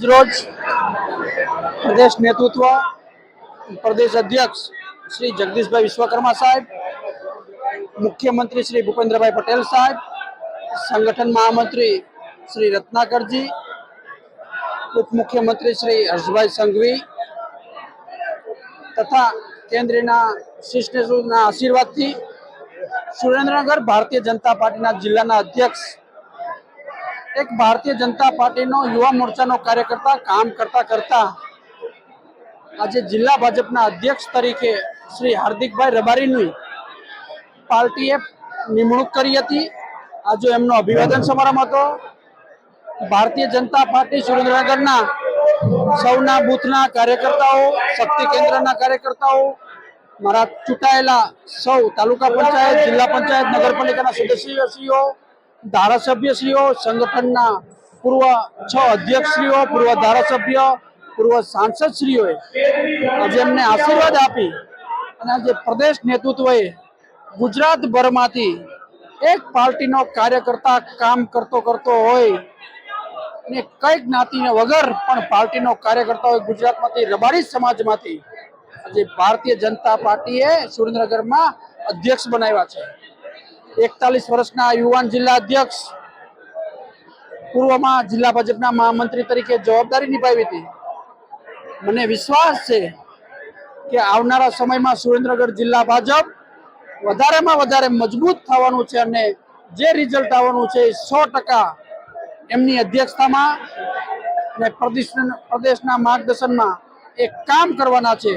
रोज प्रदेश नेतृत्व प्रदेश अध्यक्ष श्री जगदीशभाई विश्वकर्मा साहेब, मुख्यमंत्री श्री भूपेन्द्रभाई पटेल साहेब, संगठन महामंत्री श्री रत्नाकर जी, उप मुख्यमंत्री श्री हर्षभाई संघवी तथा केन्द्रीय शीर्षनेतृत्वના આશીર્વાદથી સુરેન્દ્રનગર भारतीय जनता पार्टी जिल्लाના अध्यक्ष एक भारतीय जनता पार्टी युवा मोर्चा कार्यकर्ता काम करता करता आज जिला भाजपा अध्यक्ष तरीके श्री हार्दिकभाई रबारीनी पार्टीए निमणूक करी हती। आज एमनो अभिवादन समारंभ हतो। भारतीय जनता पार्टी सुरेन्द्रनगरना सौना बूथना कार्यकर्ताओ, शक्ति केन्द्रना कार्यकर्ताओ, मारा चूंटायेला सौ तालुका पंचायत, जिला पंचायत, नगरपालिकाना सदस्यश्रीओ, धारासभ्यश्रीओ, संगठनना पूर्व 6 अध्यक्षश्रीओ, पूर्व धारासभ्य, पूर्व सांसदश्रीओए आज एमने आशीर्वाद आपी अने आज प्रदेश नेतृत्वए गुजरातभरमांथी एक पार्टीनो कार्यकर्ता काम करतो करतो होय ने कई ज्ञाति वगर पण पार्टीनो कार्यकर्ता होय गुजरातमांथी रबारी समाजमांथी आज भारतीय जनता पार्टीए सुरेन्द्रनगरमां अध्यक्ष बनाव्या छे। 41 वर्षना युवान जिला अध्यक्ष, पूर्व में जिला भाजपा महामंत्री तरीके जवाबदारी निभावी थी। मने विश्वास है कि आवनारा समय में सुरेन्द्रनगर जिला भाजप वधारे में वधारे मजबूत थवानुं छे अने जे रिजल्ट आववानुं छे 100% एमनी अध्यक्षता में प्रदेशना मार्गदर्शन में एक काम करवाना छे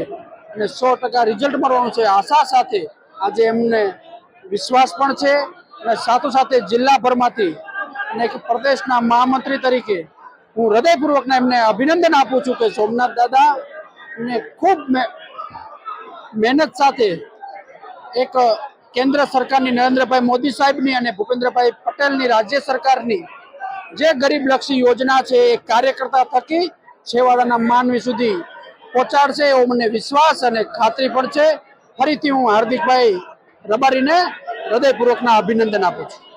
अने 100% रिजल्ट मळवानुं छे। आशा साथे आज एमने विश्वास पण छे अने साथोसाथे जिल्लाभरमांथी अने एक प्रदेशना महामंत्री तरीके हूँ हृदयपूर्वक एमने अभिनंदन आपू छूं के सोमनाथ दादा ने खूब मेहनत साथे एक केन्द्र सरकारनी नरेन्द्रभाई मोदी साहेबनी अने भूपेन्द्रभाई पटेलनी राज्य सरकारनी जे गरीबलक्षी योजना छे ए कार्यकर्ता थकी छेवाड़ाना मानवी सुधी पहोंचाडशे एवो मने विश्वास अने खातरी पण छे। फरीथी हूँ हार्दिकभाई रबारीने हृदयपूर्वकना अभिनंदन आपું છું।